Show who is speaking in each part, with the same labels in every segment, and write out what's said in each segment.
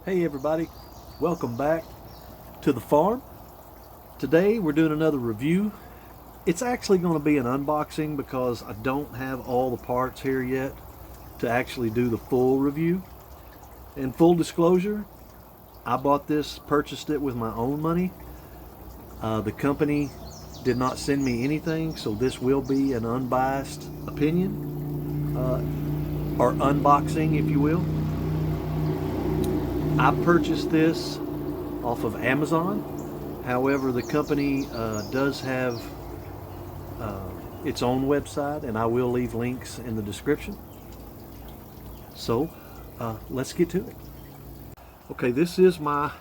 Speaker 1: Hey everybody, welcome back to the farm. Today we're doing another review. It's actually going to be an unboxing because I don't have all the parts here yet to actually do the full review. In full disclosure, I bought this, purchased it with my own money. The company did not send me anything, so this will be an unbiased opinion, or unboxing if you will. I purchased this off of Amazon. However, the company does have its own website, and I will leave links in the description. So let's get to it. Okay, this is my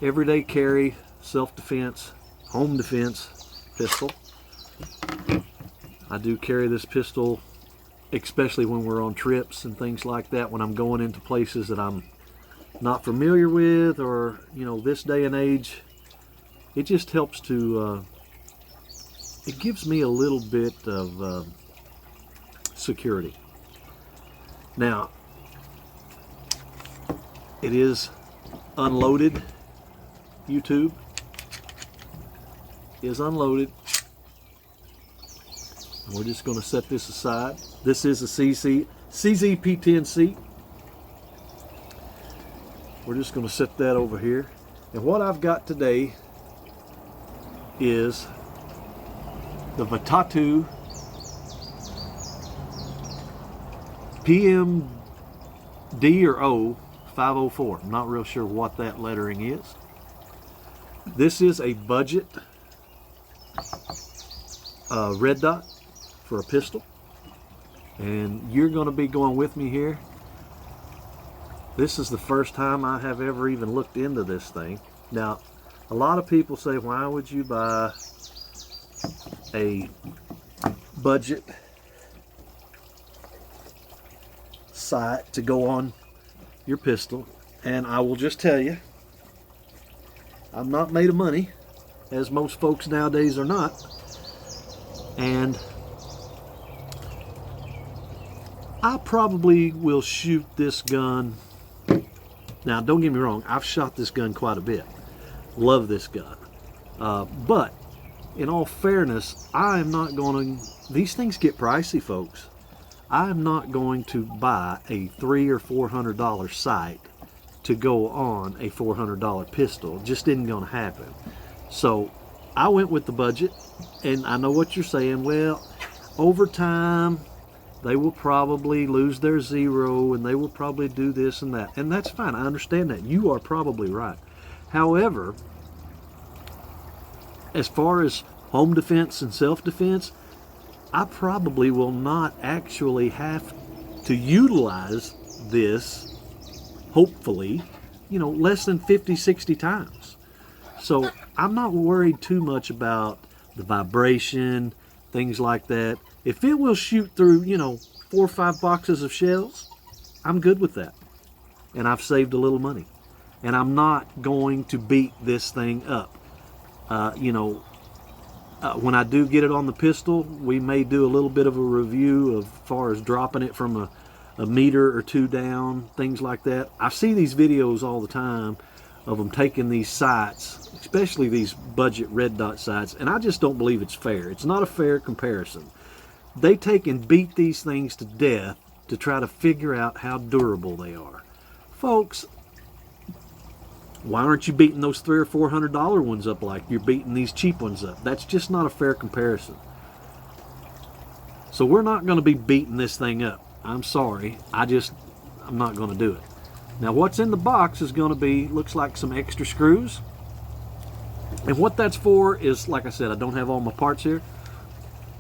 Speaker 1: everyday carry, self-defense, home defense pistol. I do carry this pistol especially when we're on trips and things like that, when I'm going into places that I'm not familiar with, or this day and age, it just helps to it gives me a little bit of security. Now it is unloaded. YouTube is unloaded, and we're just going to set this aside. This is a CZP10 seat. We're just going to set that over here. And what I've got today is the Votatu PMD or O 504. I'm not real sure what that lettering is. This is a budget red dot for a pistol. And you're going to be going with me here. This is the first time I have ever even looked into this thing. Now, a lot of people say, why would you buy a budget sight to go on your pistol? And I will just tell you, I'm not made of money, as most folks nowadays are not. And I probably will shoot this gun. Now, don't get me wrong, I've shot this gun quite a bit. Love this gun. But, in all fairness, I am not going to... These things get pricey, folks. I am not going to buy a $300 or $400 sight to go on a $400 pistol. It just isn't going to happen. So, I went with the budget, and I know what you're saying. Well, over time, they will probably lose their zero, and they will probably do this and that. And that's fine. I understand that. You are probably right. However, as far as home defense and self-defense, I probably will not actually have to utilize this, hopefully, less than 50, 60 times. So I'm not worried too much about the vibration, things like that. If it will shoot through, 4 or 5 boxes of shells, I'm good with that. And I've saved a little money. And I'm not going to beat this thing up. When I do get it on the pistol, we may do a little bit of a review as far as dropping it from a meter or two down, things like that. I see these videos all the time of them taking these sights, especially these budget red dot sights, and I just don't believe it's fair. It's not a fair comparison. They take and beat these things to death to try to figure out how durable they are. Folks, why aren't you beating those $300 or $400 ones up like you're beating these cheap ones up? That's just not a fair comparison. So we're not going to be beating this thing up. I'm sorry. I'm not going to do it. Now what's in the box is going to be, looks like some extra screws. And what that's for is, like I said, I don't have all my parts here.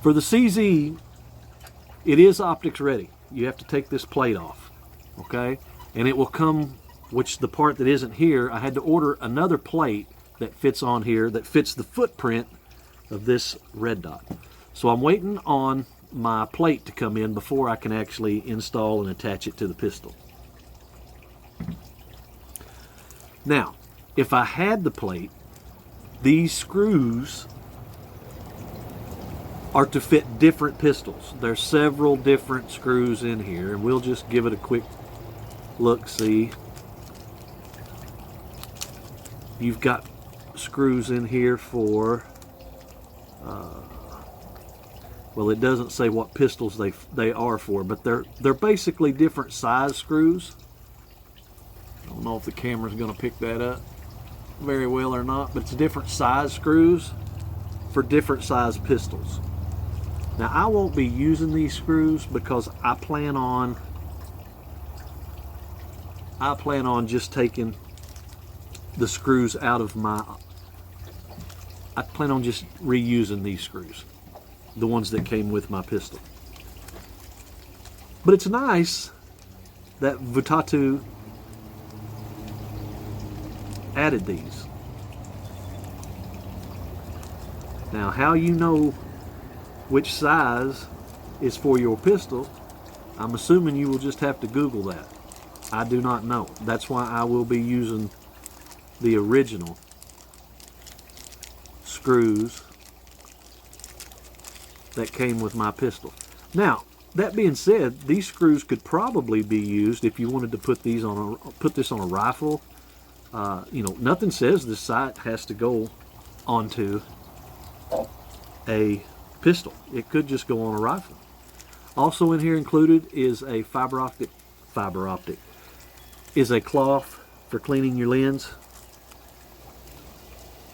Speaker 1: For the CZ, it is optics ready. You have to take this plate off, okay? And it will come, which the part that isn't here, I had to order another plate that fits on here, that fits the footprint of this red dot. So I'm waiting on my plate to come in before I can actually install and attach it to the pistol. Now, if I had the plate, these screws are to fit different pistols. There's several different screws in here, and we'll just give it a quick look-see. You've got screws in here for, well, it doesn't say what pistols they are for, but they're basically different size screws. I don't know if the camera's going to pick that up very well or not, but it's different size screws for different size pistols. Now, I won't be using these screws because I plan on just taking the screws out of I plan on just reusing these screws, the ones that came with my pistol. But it's nice that Votatu added these. Now, how you know which size is for your pistol, I'm assuming you will just have to Google that. I do not know. That's why I will be using the original screws that came with my pistol. Now, that being said, these screws could probably be used if you wanted to put this on a rifle. You know, nothing says this sight has to go onto a pistol. It could just go on a rifle. Also in here included is a fiber optic is a cloth for cleaning your lens.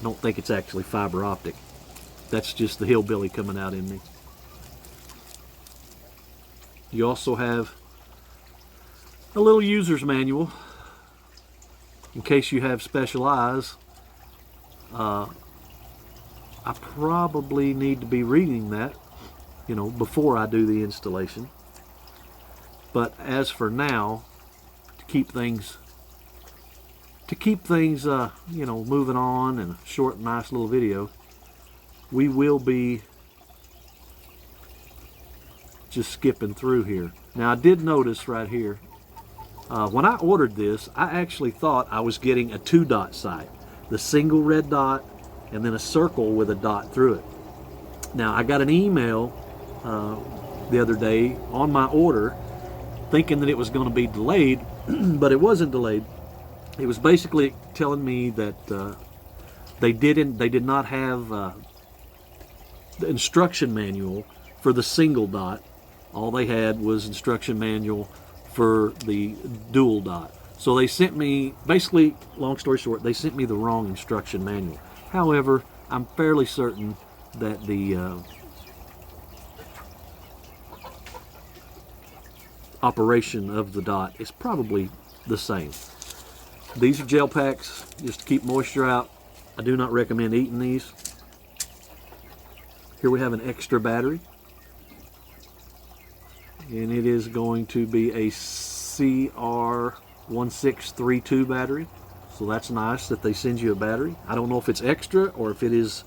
Speaker 1: I don't think it's actually fiber optic. That's just the hillbilly coming out in me. You also have a little user's manual in case you have special eyes. I probably need to be reading that, you know, before I do the installation. But as for now, to keep things you know, moving on and a short, nice little video, we will be just skipping through here. Now, I did notice right here, when I ordered this, I actually thought I was getting a 2-dot sight, the single red dot and then a circle with a dot through it. Now, I got an email the other day on my order thinking that it was going to be delayed, but it wasn't delayed. It was basically telling me that they did not have the instruction manual for the single dot. All they had was instruction manual for the dual dot. So they sent me, basically, long story short, they sent me the wrong instruction manual. However, I'm fairly certain that the operation of the dot is probably the same. These are gel packs just to keep moisture out. I do not recommend eating these. Here we have an extra battery, and it is going to be a CR1632 battery. So that's nice that they send you a battery. I don't know if it's extra or if it is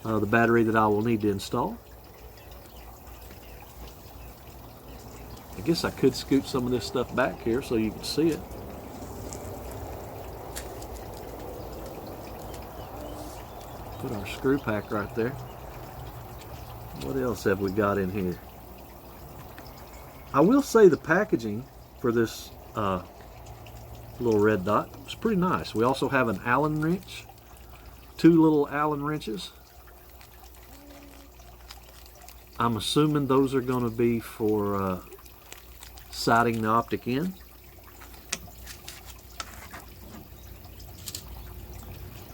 Speaker 1: the battery that I will need to install. I guess I could scoot some of this stuff back here so you can see it. Put our screw pack right there. What else have we got in here? I will say the packaging for this little red dot is pretty nice. We also have an Allen wrench, 2 little Allen wrenches. I'm assuming those are going to be for sighting the optic in.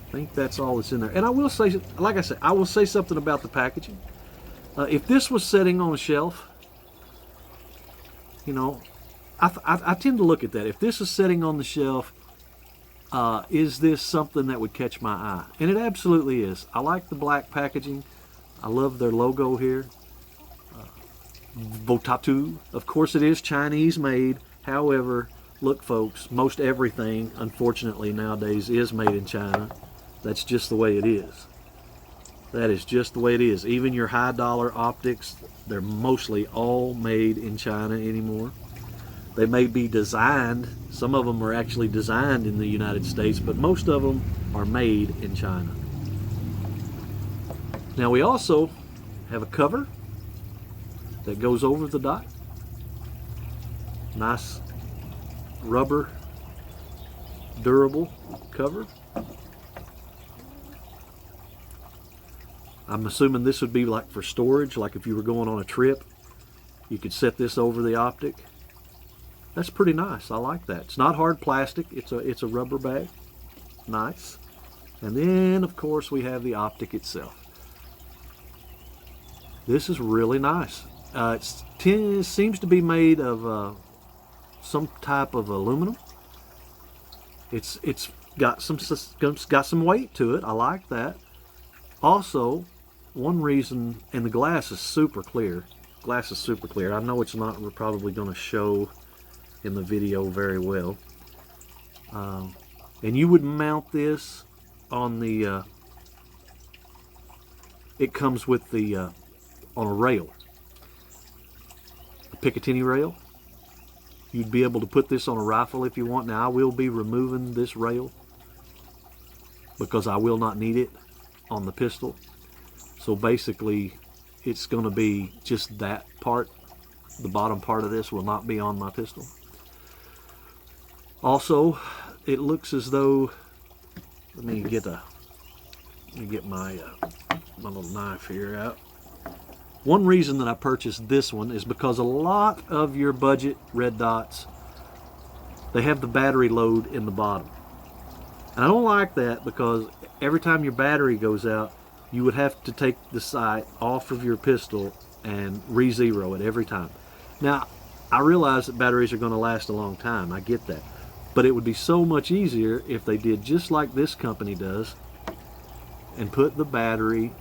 Speaker 1: I think that's all that's in there. And I will say, like I said, I will say something about the packaging. If this was sitting on a shelf, you know, I tend to look at that. If this is sitting on the shelf, is this something that would catch my eye? And it absolutely is. I like the black packaging. I love their logo here. Votatu. Of course it is Chinese made. However, look folks, most everything, unfortunately, nowadays is made in China. That's just the way it is. That is just the way it is. Even your high dollar optics, they're mostly all made in China anymore. They may be designed, some of them are actually designed in the United States, but most of them are made in China. Now we also have a cover that goes over the dot. Nice rubber, durable cover. I'm assuming this would be like for storage, like if you were going on a trip, you could set this over the optic. That's pretty nice. I like that. It's not hard plastic. It's a rubber bag. Nice. And then, of course, we have the optic itself. This is really nice. It seems to be made of some type of aluminum. It's got some weight to it. I like that. Also, one reason, and the glass is super clear. Glass is super clear. I know it's not probably going to show in the video very well. And you would mount this on the, it comes with the, on a rail, a Picatinny rail. You'd be able to put this on a rifle if you want. Now I will be removing this rail because I will not need it on the pistol. So basically it's going to be just that part. The bottom part of this will not be on my pistol. Also, it looks as though, let me get my little knife here out. One reason that I purchased this one is because a lot of your budget red dots, they have the battery load in the bottom. And I don't like that because every time your battery goes out, you would have to take the sight off of your pistol and re-zero it every time. Now, I realize that batteries are going to last a long time. I get that. But it would be so much easier if they did just like this company does and put the battery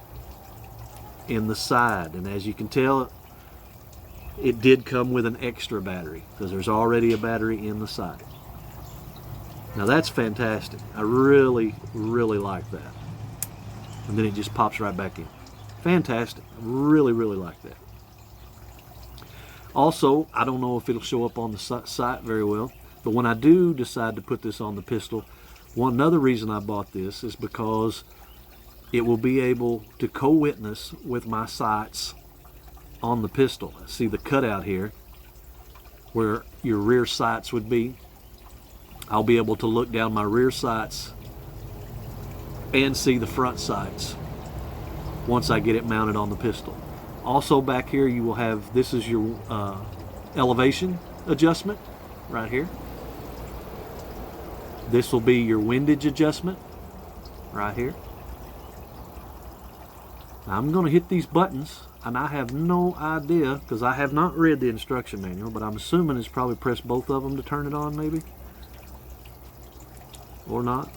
Speaker 1: in the side. And as you can tell, it did come with an extra battery because there's already a battery in the side. Now that's fantastic. I really, really like that. And then it just pops right back in. Fantastic. I really, really like that. Also, I don't know if it'll show up on the sight very well, but when I do decide to put this on the pistol, another reason I bought this is because it will be able to co-witness with my sights on the pistol. See the cutout here where your rear sights would be. I'll be able to look down my rear sights and see the front sights once I get it mounted on the pistol. Also back here you will have, this is your elevation adjustment right here. This will be your windage adjustment right here. Now I'm going to hit these buttons and I have no idea because I have not read the instruction manual, but I'm assuming it's probably press both of them to turn it on, maybe, or not.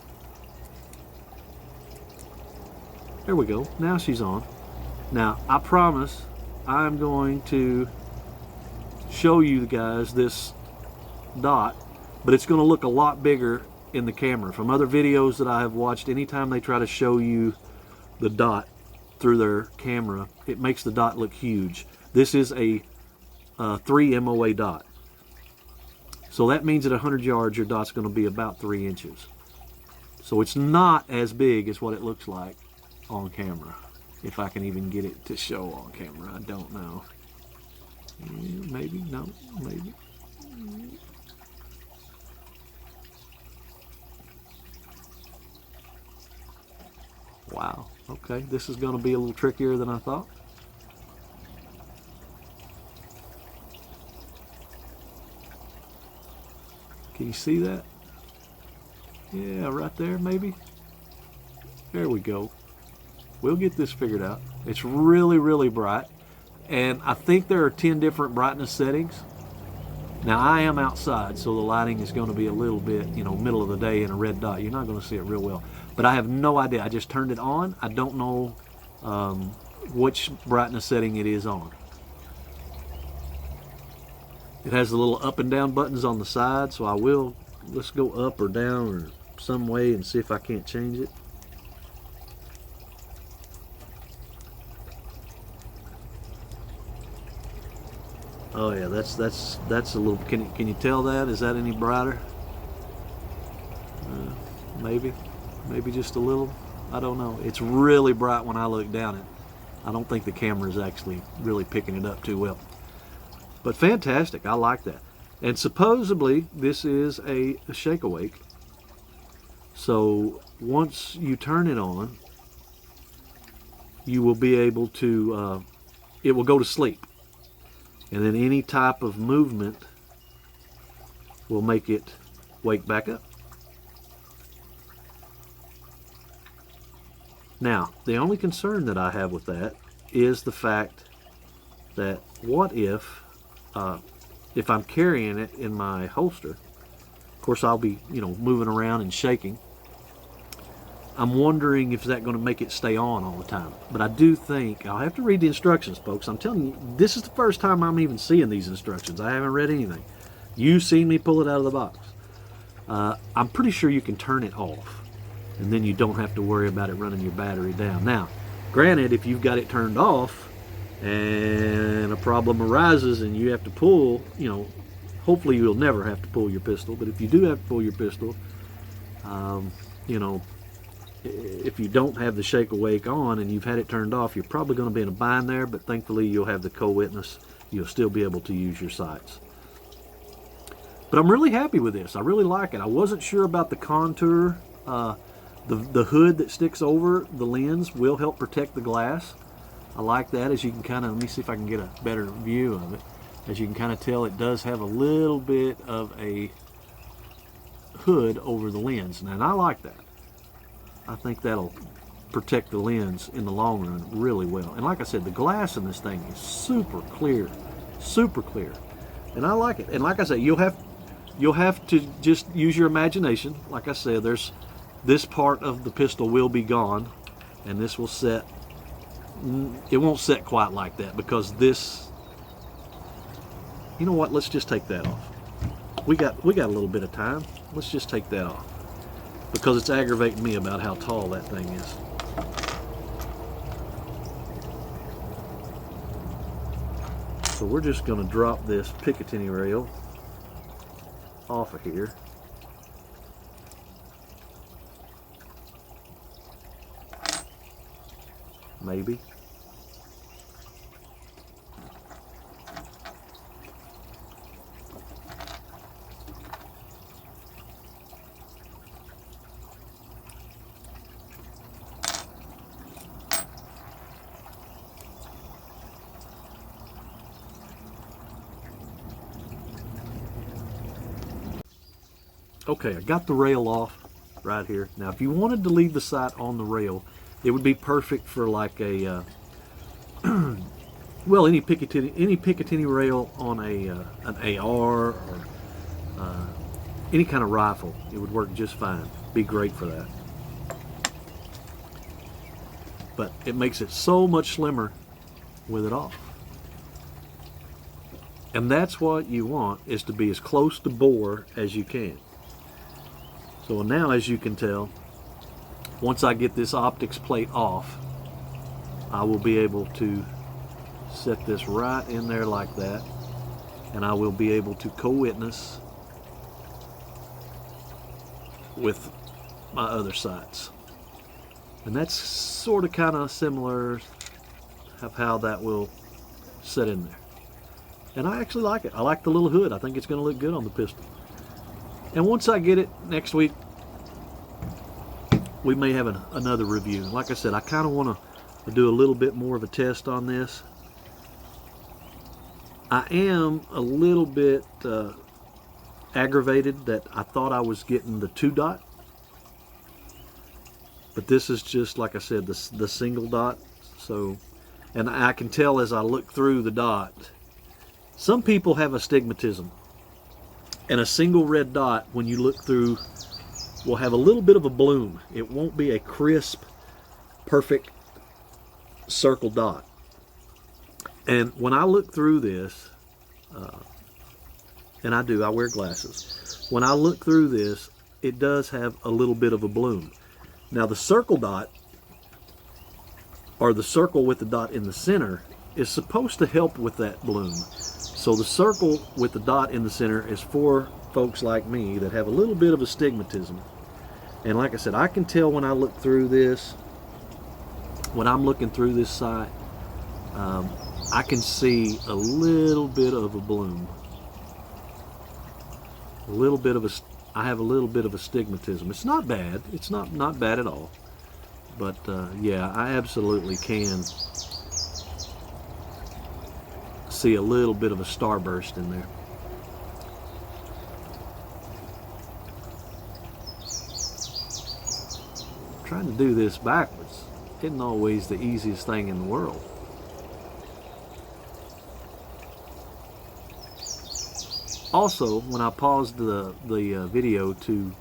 Speaker 1: There we go. Now she's on. Now I promise I'm going to show you guys this dot, but it's going to look a lot bigger in the camera. From other videos that I have watched, anytime they try to show you the dot through their camera, it makes the dot look huge. This is a 3 MOA dot. So that means at 100 yards your dot's going to be about 3 inches. So it's not as big as what it looks like on camera. If I can even get it to show on camera, I don't know. Maybe, no, maybe. Wow, okay, this is going to be a little trickier than I thought. Can you see that? Yeah, right there maybe. There we go. We'll get this figured out. It's really, really bright. And I think there are 10 different brightness settings. Now I am outside, so the lighting is going to be a little bit, you know, middle of the day in a red dot. You're not going to see it real well. But I have no idea. I just turned it on. I don't know which brightness setting it is on. It has the little up and down buttons on the side, so I will, let's go up or down or some way and see if I can't change it. Oh yeah, that's a little. Can you tell that? Is that any brighter? Maybe just a little. I don't know. It's really bright when I look down it. I don't think the camera is actually really picking it up too well. But fantastic, I like that. And supposedly this is a shake awake. So once you turn it on, you will be able to, it will go to sleep. And then any type of movement will make it wake back up. Now, the only concern that I have with that is the fact that what if I'm carrying it in my holster, of course I'll be, moving around and shaking. I'm wondering if that's going to make it stay on all the time. But I do think, I'll have to read the instructions, folks. I'm telling you, this is the first time I'm even seeing these instructions. I haven't read anything. You've seen me pull it out of the box. I'm pretty sure you can turn it off, and then you don't have to worry about it running your battery down. Now, granted, if you've got it turned off and a problem arises and you have to pull, hopefully you'll never have to pull your pistol, but if you do have to pull your pistol, if you don't have the shake awake on and you've had it turned off, you're probably going to be in a bind there, but thankfully you'll have the co-witness. You'll still be able to use your sights. But I'm really happy with this. I really like it. I wasn't sure about the contour. The hood that sticks over the lens will help protect the glass. I like that. As you can kind of, let me see if I can get a better view of it. As you can kind of tell, it does have a little bit of a hood over the lens. And I like that. I think that'll protect the lens in the long run really well. And like I said, the glass in this thing is super clear, and I like it. And like I said, you'll have to just use your imagination. Like I said, there's this part of the pistol will be gone, and this will set. It won't set quite like that because this. You know what? Let's just take that off. We got a little bit of time. Let's just take that off, because it's aggravating me about how tall that thing is. So we're just going to drop this Picatinny rail off of here. Maybe. Okay, I got the rail off right here. Now, if you wanted to leave the sight on the rail, it would be perfect for like a, well, any Picatinny rail on an AR or any kind of rifle. It would work just fine. Be great for that. But it makes it so much slimmer with it off. And that's what you want, is to be as close to bore as you can. So now, as you can tell, once I get this optics plate off, I will be able to set this right in there like that, and I will be able to co-witness with my other sights. And that's sort of kind of similar of how that will set in there. And I actually like it. I like the little hood. I think it's going to look good on the pistol. And once I get it next week, we may have another review. Like I said, I kind of want to do a little bit more of a test on this. I am a little bit aggravated that I thought I was getting the 2-dot. But this is just, like I said, the single dot. So, and I can tell as I look through the dot, some people have astigmatism. And a single red dot, when you look through, will have a little bit of a bloom. It won't be a crisp, perfect circle dot. And when I look through this, and I wear glasses. When I look through this, it does have a little bit of a bloom. Now the circle dot, or the circle with the dot in the center, is supposed to help with that bloom. So the circle with the dot in the center is for folks like me that have a little bit of astigmatism. And like I said, I can tell when I look through this, when I'm looking through this sight, I can see a little bit of a bloom. A little bit of I have a little bit of astigmatism. It's not bad. It's not bad at all. But yeah, I absolutely can see a little bit of a starburst in there. Trying to do this backwards isn't always the easiest thing in the world. Also, when I paused the video to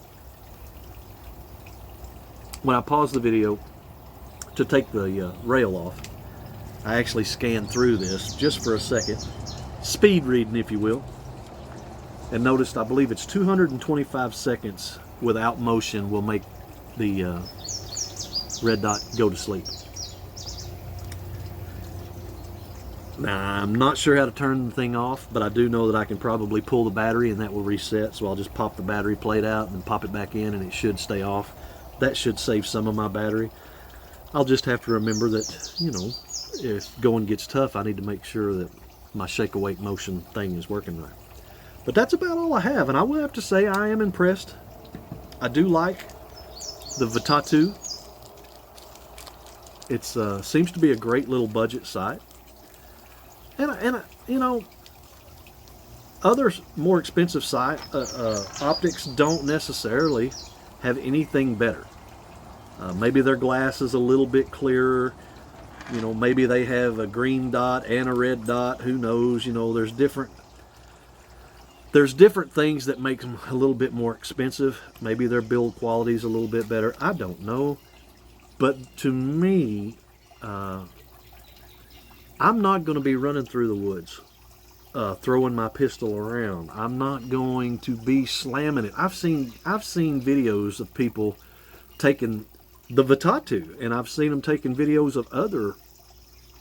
Speaker 1: take the rail off, I actually scanned through this just for a second, speed reading if you will, and noticed I believe it's 225 seconds without motion will make the red dot go to sleep. Now, I'm not sure how to turn the thing off, but I do know that I can probably pull the battery and that will reset, so I'll just pop the battery plate out and pop it back in and it should stay off. That should save some of my battery. I'll just have to remember that, you know, if going gets tough, I need to make sure that my shake awake motion thing is working right. But that's about all I have, and I will have to say I am impressed. I do like the Votatu. It seems to be a great little budget sight. And you know, other more expensive optics don't necessarily have anything better. Maybe their glass is a little bit clearer. You know, maybe they have a green dot and a red dot. Who knows? You know, there's different things that make them a little bit more expensive. Maybe their build quality is a little bit better. I don't know. But to me, I'm not going to be running through the woods, throwing my pistol around. I'm not going to be slamming it. I've seen videos of people taking the Votatu, and I've seen them taking videos of other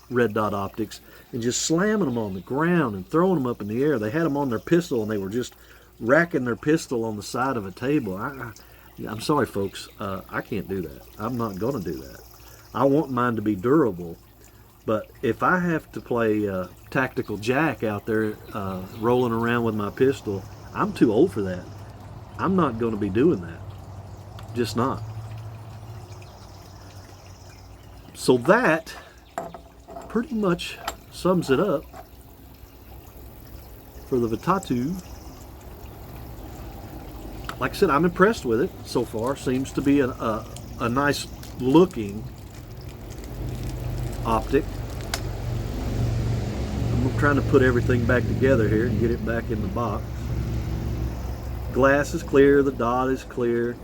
Speaker 1: red dot optics and just slamming them on the ground and throwing them up in the air. They had them on their pistol and they were just racking their pistol on the side of a table. I'm sorry, folks. I can't do that. I'm not going to do that. I want mine to be durable. But if I have to play tactical jack out there rolling around with my pistol, I'm too old for that. I'm not going to be doing that. Just not. So that pretty much sums it up for the Votatu. Like I said, I'm impressed with it so far. Seems to be a nice looking optic. I'm trying to put everything back together here and get it back in the box. Glass is clear, the dot is clear.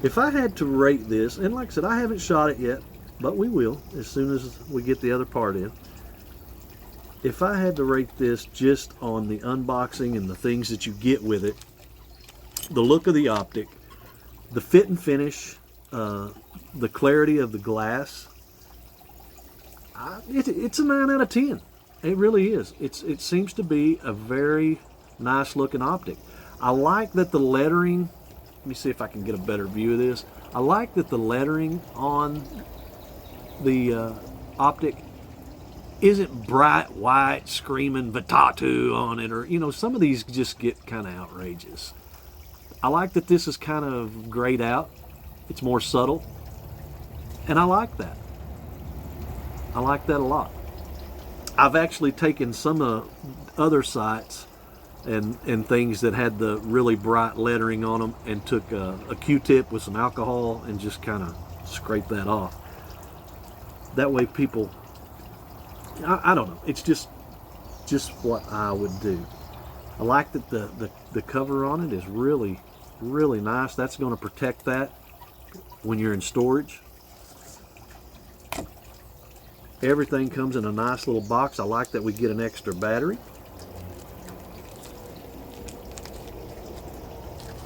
Speaker 1: If I had to rate this, and like I said, I haven't shot it yet, but we will as soon as we get the other part in. If I had to rate this just on the unboxing and the things that you get with it, the look of the optic, the fit and finish, the clarity of the glass, it's a 9 out of 10. It really is. It seems to be a very nice looking optic. I like that the lettering, let me see if I can get a better view of this. I like that the lettering on the optic isn't bright white screaming Votatu on it, or, you know, some of these just get kind of outrageous. I like that this is kind of grayed out. It's more subtle. And I like that. I like that a lot. I've actually taken some other sights and things that had the really bright lettering on them and took a Q-tip with some alcohol and just kind of scraped that off. That way people, I don't know, it's just what I would do. I like that the cover on it is really, really nice. That's going to protect that when you're in storage. Everything comes in a nice little box. I like that we get an extra battery.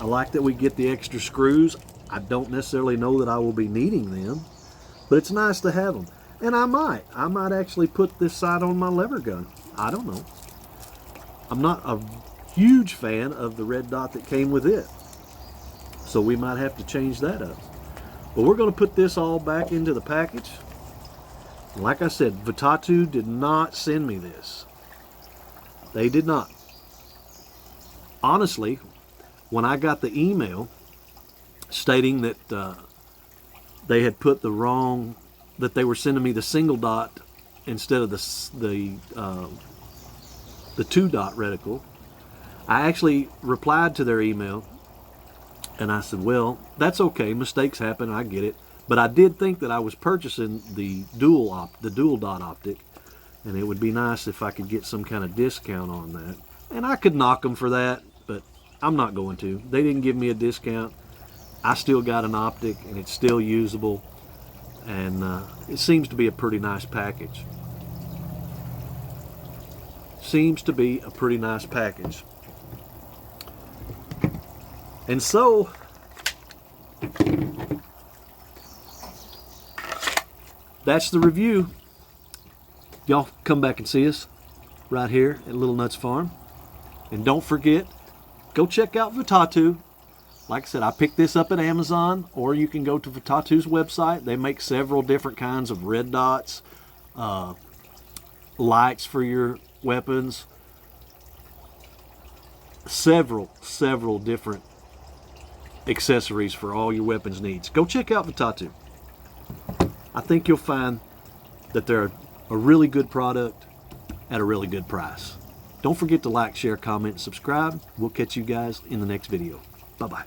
Speaker 1: I like that we get the extra screws. I don't necessarily know that I will be needing them, but it's nice to have them. And I might actually put this sight on my lever gun. I don't know. I'm not a huge fan of the red dot that came with it, so we might have to change that up. But we're going to put this all back into the package. Like I said, Votatu did not send me this. They did not. Honestly, when I got the email stating that they had put the wrong, that they were sending me the single dot instead of the 2-dot reticle. I actually replied to their email and I said, well, that's okay, mistakes happen, I get it, but I did think that I was purchasing the dual dot optic, and it would be nice if I could get some kind of discount on that. And I could knock them for that, but I'm not going to. They didn't give me a discount. I still got an optic and it's still usable, and it seems to be a pretty nice package. Seems to be a pretty nice package. And so that's the review. Y'all come back and see us right here at Little Nuts Farm. And don't forget, go check out Votatu. Like I said, I picked this up at Amazon, or you can go to Votatu's website. They make several different kinds of red dots, lights for your weapons, several different accessories for all your weapons needs. Go check out Votatu. I think you'll find that they're a really good product at a really good price. Don't forget to like, share, comment, and subscribe. We'll catch you guys in the next video. Bye-bye.